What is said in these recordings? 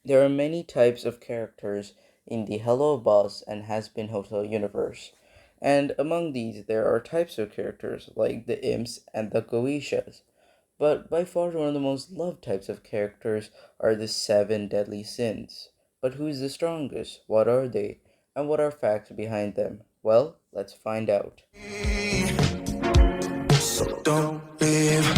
There are many types of characters in the Hello Boss and Has Been Hotel universe, and among these there are types of characters like the imps and the Goishas. But by far one of the most loved types of characters are the seven deadly sins. But who is the strongest? What are they? And what are facts behind them? Well, let's find out. So don't leave.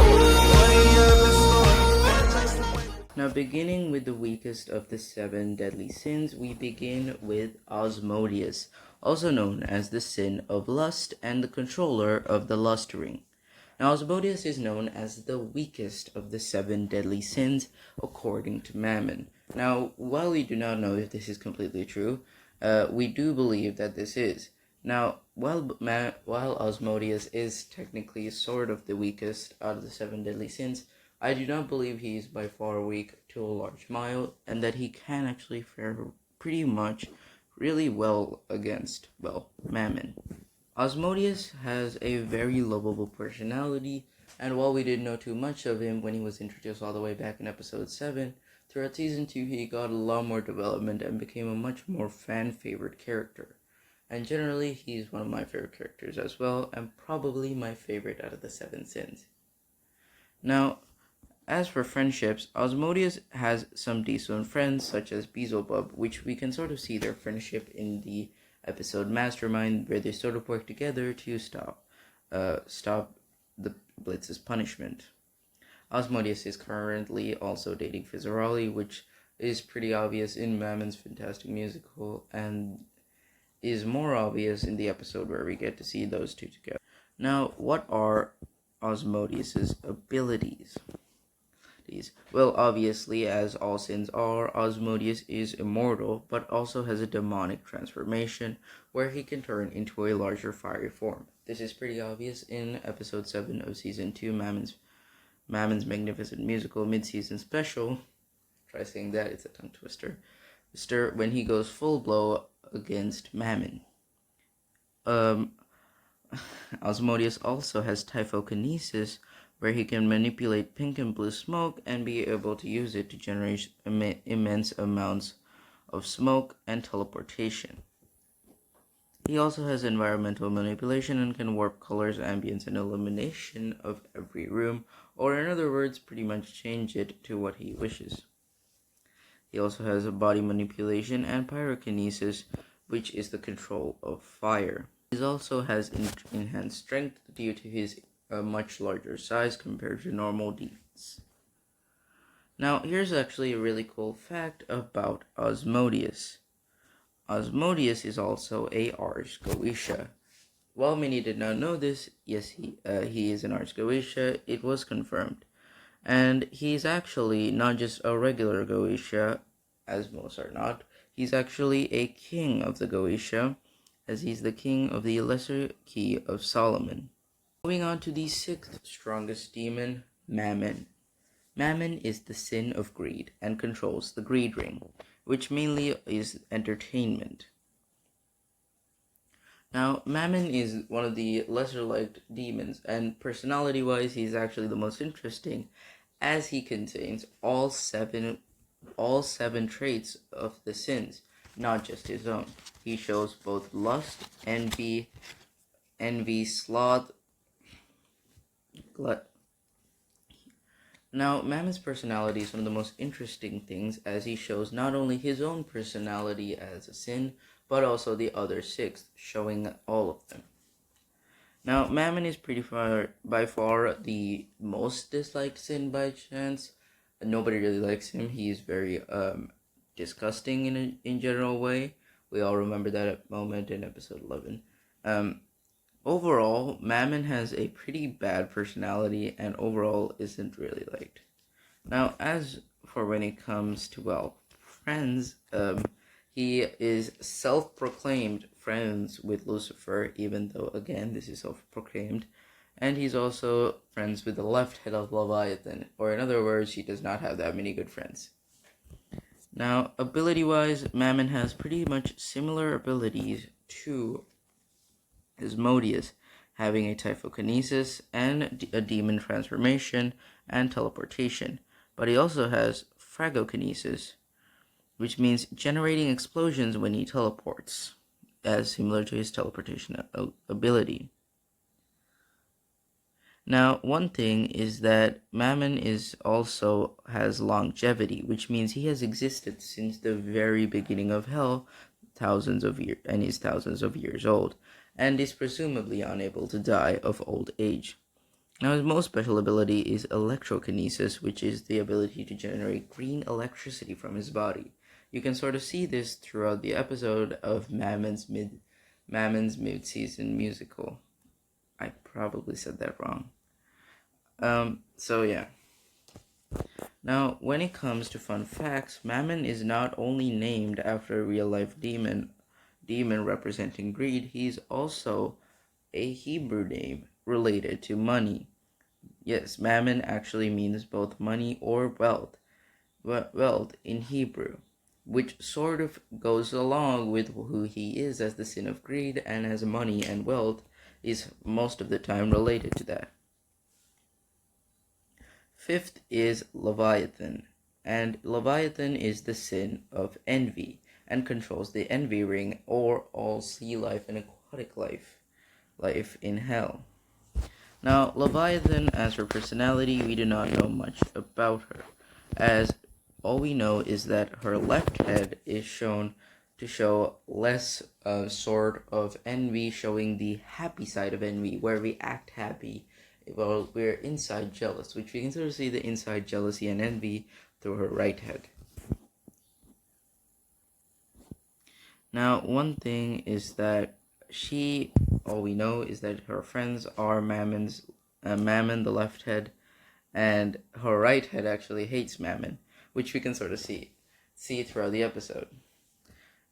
Now, beginning with the weakest of the seven deadly sins, we begin with Osmodius, also known as the sin of lust and the controller of the lust ring. Now, Osmodius is known as the weakest of the seven deadly sins, according to Mammon. Now, while we do not know if this is completely true, we do believe that this is. Now, while Osmodius is technically sort of the weakest out of the seven deadly sins, I do not believe he is by far weak to a large mile, and that he can actually fare pretty much really well against, well, Mammon. Osmodius has a very lovable personality, and while we didn't know too much of him when he was introduced all the way back in episode 7, throughout season 2 he got a lot more development and became a much more fan-favorite character. And generally, he's one of my favorite characters as well, and probably my favorite out of the 7 sins. Now, as for friendships, Osmodius has some decent friends such as Beelzebub, which we can sort of see their friendship in the episode Mastermind, where they sort of work together to stop the Blitz's punishment. Osmodius is currently also dating Fizzaroli, which is pretty obvious in Mammon's Fantastic Musical, and is more obvious in the episode where we get to see those two together. Now, what are Osmodius's abilities? Well, obviously, as all sins are, Osmodius is immortal, but also has a demonic transformation, where he can turn into a larger fiery form. This is pretty obvious in episode 7 of season 2, Mammon's Magnificent Musical mid-season special. Try saying that, it's a tongue twister. When he goes full blow against Mammon. Osmodius also has typhokinesis, where he can manipulate pink and blue smoke and be able to use it to generate immense amounts of smoke and teleportation. He also has environmental manipulation and can warp colors, ambience, and illumination of every room, or in other words, pretty much change it to what he wishes. He also has a body manipulation and pyrokinesis, which is the control of fire. He also has enhanced strength due to his much larger size compared to normal demons. Now, here's actually a really cool fact about Osmodius. Osmodius is also a Ars Goetia. While many did not know this, yes, he is an Ars Goetia. It was confirmed. And he's actually not just a regular Goetia, as most are not. He's actually a king of the Goetia, as he's the king of the Lesser Key of Solomon. Moving on to the 6th strongest demon, Mammon. Mammon is the sin of greed and controls the greed ring, which mainly is entertainment. Now, Mammon is one of the lesser-liked demons, and personality-wise, he's actually the most interesting, as he contains all seven traits of the sins, not just his own. He shows both lust, envy, sloth, glut. Now, Mammon's personality is one of the most interesting things, as he shows not only his own personality as a sin, but also the other 6, showing all of them. Now, Mammon is by far the most disliked sin by chance. Nobody really likes him. He's very disgusting in general way. We all remember that moment in episode 11. Overall, Mammon has a pretty bad personality and overall isn't really liked. Now, as for when it comes to, well, friends, he is self-proclaimed friends with Lucifer, even though, again, this is self-proclaimed. And he's also friends with the left head of Leviathan, or in other words, he does not have that many good friends. Now, ability-wise, Mammon has pretty much similar abilities to Osmodius, having a typhokinesis and a demon transformation and teleportation, but he also has phragokinesis, which means generating explosions when he teleports, as similar to his teleportation ability. Now, one thing is that Mammon also has longevity, which means he has existed since the very beginning of Hell, thousands of years, and is thousands of years old, and is presumably unable to die of old age. Now, his most special ability is electrokinesis, which is the ability to generate green electricity from his body. You can sort of see this throughout the episode of Mammon's mid-season musical. I probably said that wrong. So yeah. Now, when it comes to fun facts, Mammon is not only named after a real-life demon representing greed, he's also a Hebrew name related to money. Yes, Mammon actually means both money or wealth in Hebrew, which sort of goes along with who he is, as the sin of greed, and as money and wealth is most of the time related to that. Fifth is Leviathan, and Leviathan is the sin of envy and controls the envy ring, or all sea life and aquatic life in hell. Now, Leviathan, as her personality, we do not know much about her, as all we know is that her left head is shown to show less sort of envy, showing the happy side of envy, where we act happy while we're inside jealous, which we can sort of see the inside jealousy and envy through her right head. Now, one thing is that all we know is that her friends are Mammon, the left head, and her right head actually hates Mammon, which we can sort of see throughout the episode.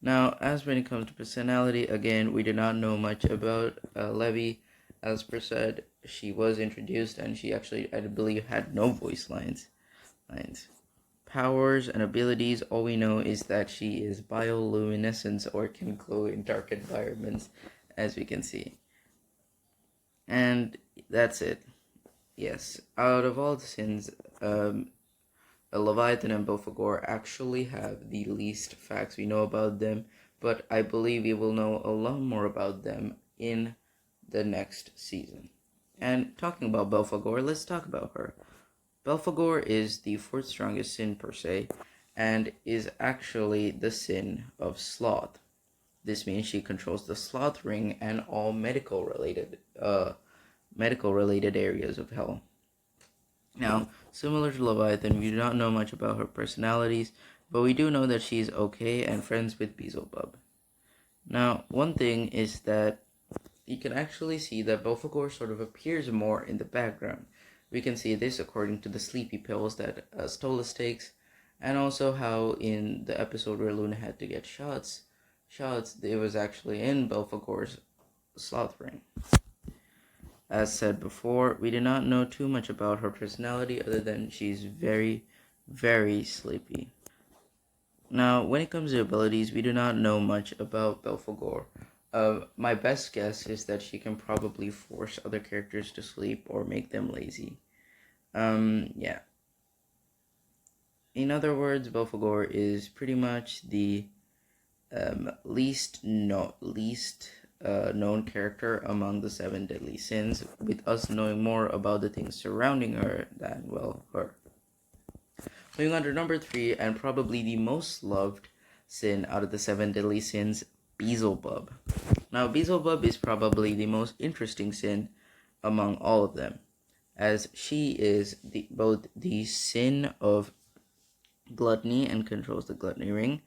Now, as when it comes to personality, again, we do not know much about Levi. As per said, she was introduced, and she actually, I believe, had no voice lines. Powers and abilities, all we know is that she is bioluminescence, or can glow in dark environments, as we can see. And that's it. Yes, out of all the sins, Leviathan and Bagore actually have the least facts we know about them, but I believe we will know a lot more about them in the next season. And talking about Bagore, let's talk about her. Bagore is the fourth strongest sin per se, and is actually the sin of sloth. This means she controls the sloth ring and all medical related areas of hell. Now, similar to Leviathan, we do not know much about her personalities, but we do know that she's okay and friends with Beelzebub. Now, one thing is that you can actually see that Bagore sort of appears more in the background. We can see this according to the sleepy pills that Stolas takes, and also how in the episode where Luna had to get shots, it was actually in Bagore's sloth ring. As said before, we do not know too much about her personality other than she's very, very sleepy. Now, when it comes to abilities, we do not know much about Bagore. My best guess is that she can probably force other characters to sleep or make them lazy. Yeah. In other words, Bagore is pretty much the least known character among the 7 deadly sins, with us knowing more about the things surrounding her than, well, her. Moving on to number 3, and probably the most loved sin out of the 7 deadly sins, Beelzebub. Now, Beelzebub is probably the most interesting sin among all of them, as she is both the sin of gluttony and controls the gluttony ring,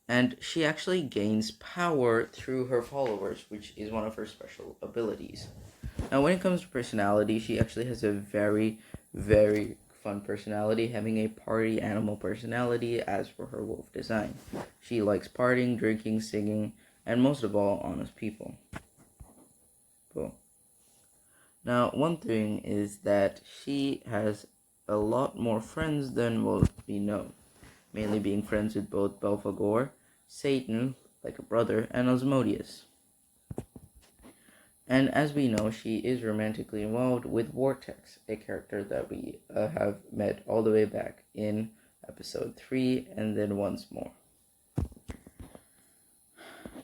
and she actually gains power through her followers, which is one of her special abilities. Now, when it comes to personality, she actually has a very, very fun personality, having a party animal personality as for her wolf design. She likes partying, drinking, singing, and most of all, honest people. Cool. Now, one thing is that she has a lot more friends than what we know, mainly being friends with both Bagore, Satan, like a brother, and Osmodius. And as we know, she is romantically involved with Vortex, a character that we have met all the way back in episode 3, and then once more.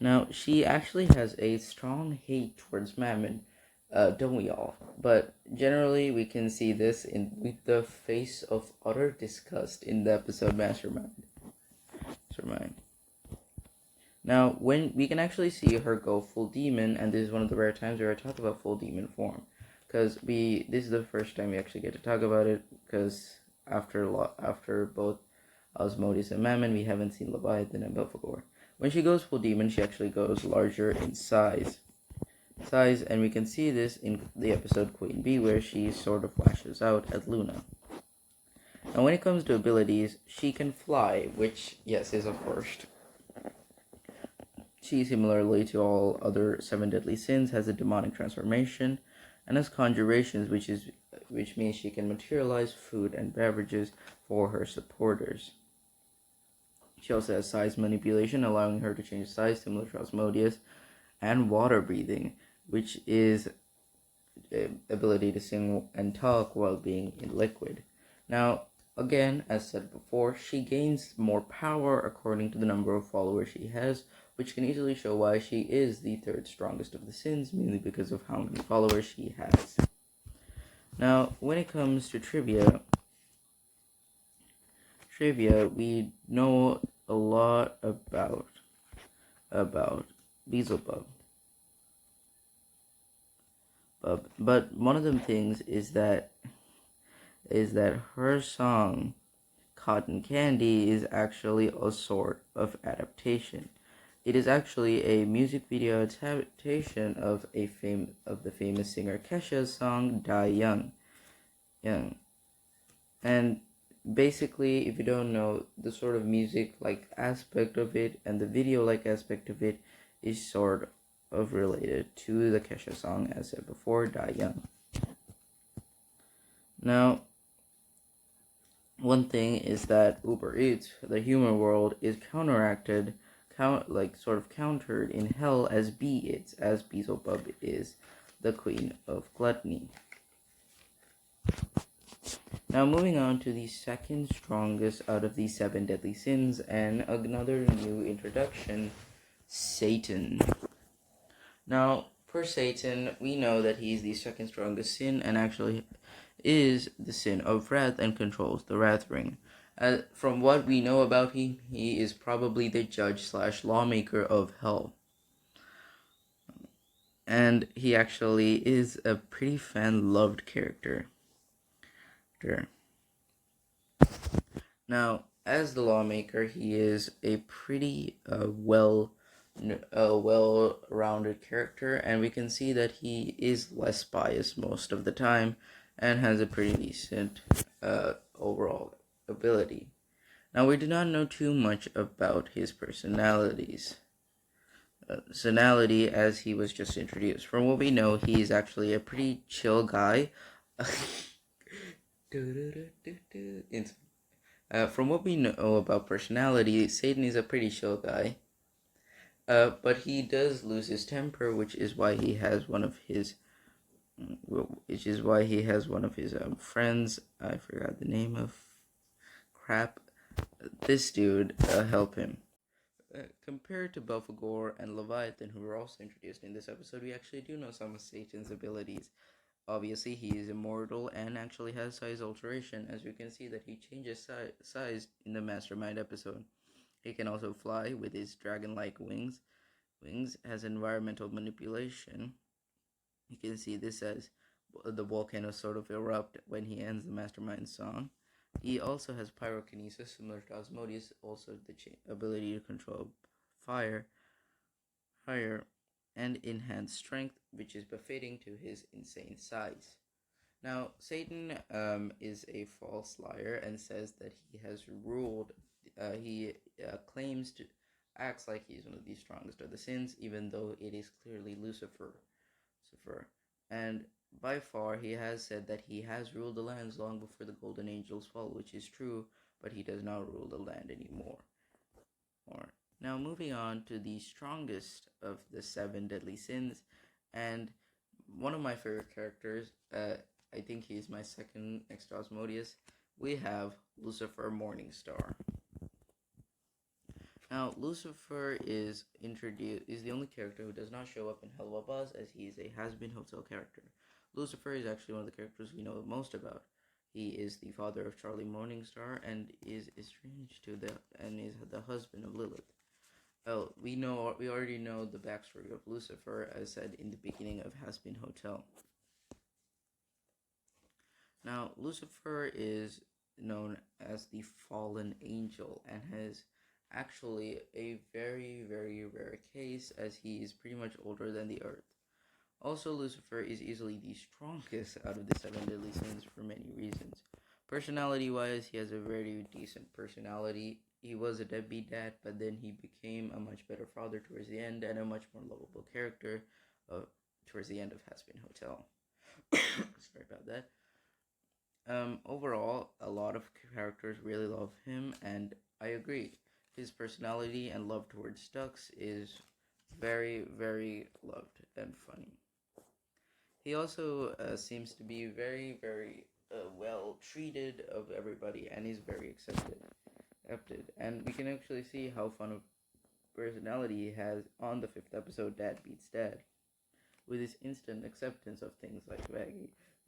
Now, she actually has a strong hate towards Mammon, don't we all? But generally, we can see this with the face of utter disgust in the episode Mastermind. Now, when we can actually see her go full demon, and this is one of the rare times where I talk about full demon form, because this is the first time we actually get to talk about it, because after both Osmodius and Mammon, we haven't seen Leviathan and Bagore. When she goes full demon, she actually goes larger in size, and we can see this in the episode Queen Bee, where she sort of lashes out at Luna. Now, when it comes to abilities, she can fly, which, yes, is a first. She, similarly to all other 7 deadly sins, has a demonic transformation and has conjurations, which means she can materialize food and beverages for her supporters. She also has size manipulation, allowing her to change size, similar to Osmodius, and water breathing, which is ability to sing and talk while being in liquid. Now, again, as said before, she gains more power according to the number of followers she has, which can easily show why she is the 3rd strongest of the sins, mainly because of how many followers she has. Now, when it comes to trivia, we know a lot about Beelzebub. But one of the things is that her song Cotton Candy is actually a sort of adaptation. It is actually a music video adaptation of the famous singer Kesha's song Die Young. And basically, if you don't know, the sort of music-like aspect of it and the video-like aspect of it is sort of related to the Kesha song, as said before, Die Young. Now, one thing is that Uber Eats, the human world, is countered in hell as Beelzebub is the queen of gluttony. Now, moving on to the 2nd strongest out of the 7 deadly sins, and another new introduction, Satan. Now, for Satan, we know that he's the 2nd strongest sin, and actually is the sin of wrath and controls the wrath ring. From what we know about him, he is probably the judge/lawmaker of hell. And he actually is a pretty fan-loved character. Now, as the lawmaker, he is a pretty well-rounded character, and we can see that he is less biased most of the time and has a pretty decent overall ability. Now, we do not know too much about his personality as he was just introduced. From what we know, he is actually a pretty chill guy. From what we know about personality, Satan is a pretty chill guy. But he does lose his temper, which is why he has one of his friends. I forgot the name of crap. This dude help him. Compared to Bagore and Leviathan, who were also introduced in this episode, we actually do know some of Satan's abilities. Obviously, he is immortal and actually has size alteration, as we can see that he changes size in the Mastermind episode. He can also fly with his dragon-like wings. Has environmental manipulation. You can see this as the volcano sort of erupt when he ends the Mastermind song. He also has pyrokinesis, similar to Osmodius, also the ability to control fire, and enhanced strength, which is befitting to his insane size. Now, Satan is a false liar and says that he has ruled. He claims to acts like he's one of the strongest of the sins, even though it is clearly Lucifer. And by far, he has said that he has ruled the lands long before the golden angels fall, which is true, but he does not rule the land anymore. Now, moving on to the strongest of the 7 deadly sins, and one of my favorite characters, I think he's my second next to Osmodius, we have Lucifer Morningstar. Now, Lucifer is the only character who does not show up in Helluva, as he is a has-been hotel character. Lucifer is actually one of the characters we know most about. He is the father of Charlie Morningstar and is estranged and is the husband of Lilith. Well, we already know the backstory of Lucifer, as said in the beginning of Has Been Hotel. Now, Lucifer is known as the fallen angel and has actually a very, very rare case, as he is pretty much older than the earth. Also, Lucifer is easily the strongest out of the 7 deadly sins for many reasons. Personality-wise, he has a very decent personality. He was a deadbeat dad, but then he became a much better father towards the end and a much more lovable character towards the end of Has Been Hotel. Sorry about that. Overall, a lot of characters really love him, and I agree. His personality and love towards ducks is very, very loved and funny. He also seems to be very, very well treated of everybody, and he's very accepted. And we can actually see how fun of personality he has on the 5th episode, Dad Beats Dad, with his instant acceptance of things like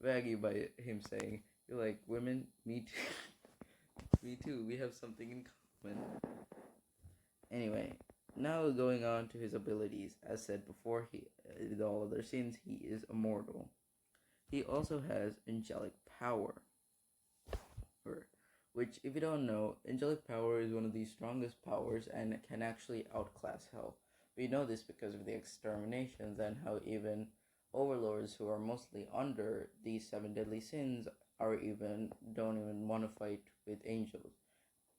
Vaggie by him saying, "You like women? Me too. Me too. We have something in common." Anyway, now going on to his abilities. As said before, with all other sins, he is immortal. He also has angelic power, which, if you don't know, angelic power is one of the strongest powers and can actually outclass hell. We know this because of the exterminations and how even overlords who are mostly under these 7 deadly sins don't even want to fight with angels,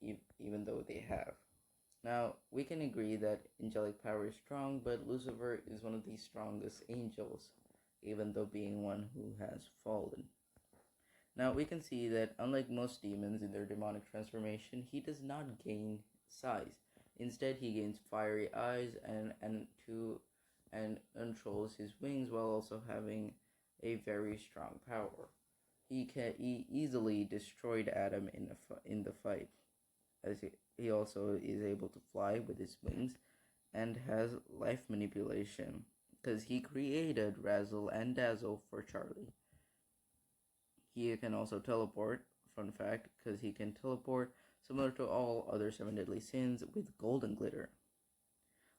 even though they have. Now, we can agree that angelic power is strong, but Lucifer is one of the strongest angels, even though being one who has fallen. Now, we can see that unlike most demons in their demonic transformation, he does not gain size. Instead, he gains fiery eyes and controls his wings while also having a very strong power. He easily destroyed Adam in the fight, as he also is able to fly with his wings and has life manipulation, because he created Razzle and Dazzle for Charlie. He can also teleport, fun fact, because he can teleport similar to all other 7 deadly sins with golden glitter.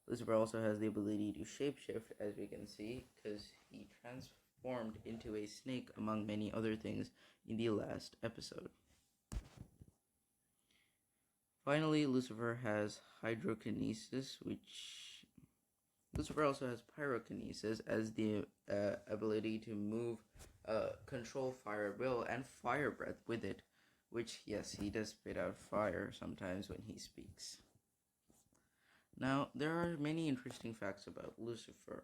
Lucifer also has the ability to shapeshift, as we can see, because he transformed into a snake among many other things in the last episode. Finally, Lucifer has hydrokinesis, which Lucifer also has pyrokinesis as the ability to move, control fire will and fire breath with it, which, yes, he does spit out fire sometimes when he speaks. Now, there are many interesting facts about Lucifer.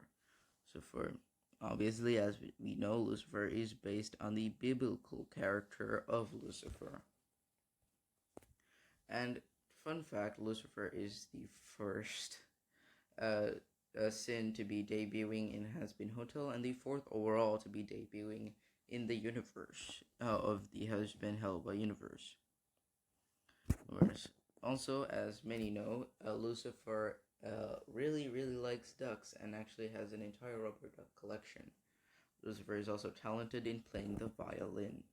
Obviously, as we know, Lucifer is based on the biblical character of Lucifer. And fun fact, Lucifer is the first sin to be debuting in Has Been Hotel and the 4th overall to be debuting in the universe of the Has Been Helluva universe. Also, as many know, Lucifer really, really likes ducks and actually has an entire rubber duck collection. Lucifer is also talented in playing the violin.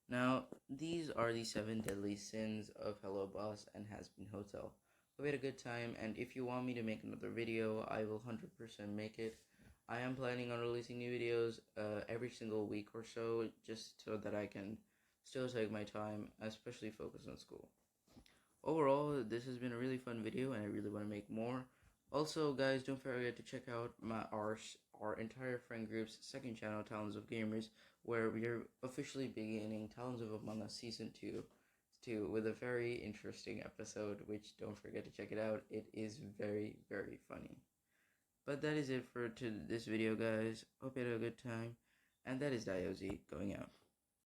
Now, these are the 7 deadly sins of Hello Boss and Has Been Hotel. Hope you had a good time, and if you want me to make another video, I will 100% make it. I am planning on releasing new videos every single week or so, just so that I can still take my time, especially focus on school. Overall, this has been a really fun video, and I really want to make more. Also, guys, don't forget to check out our entire friend group's second channel, Talons of Gamers, where we are officially beginning Talons of Among Us Season 2 with a very interesting episode, which don't forget to check it out. It is very, very funny. But that is it for this video, guys. Hope you had a good time, and that is Diozy going out.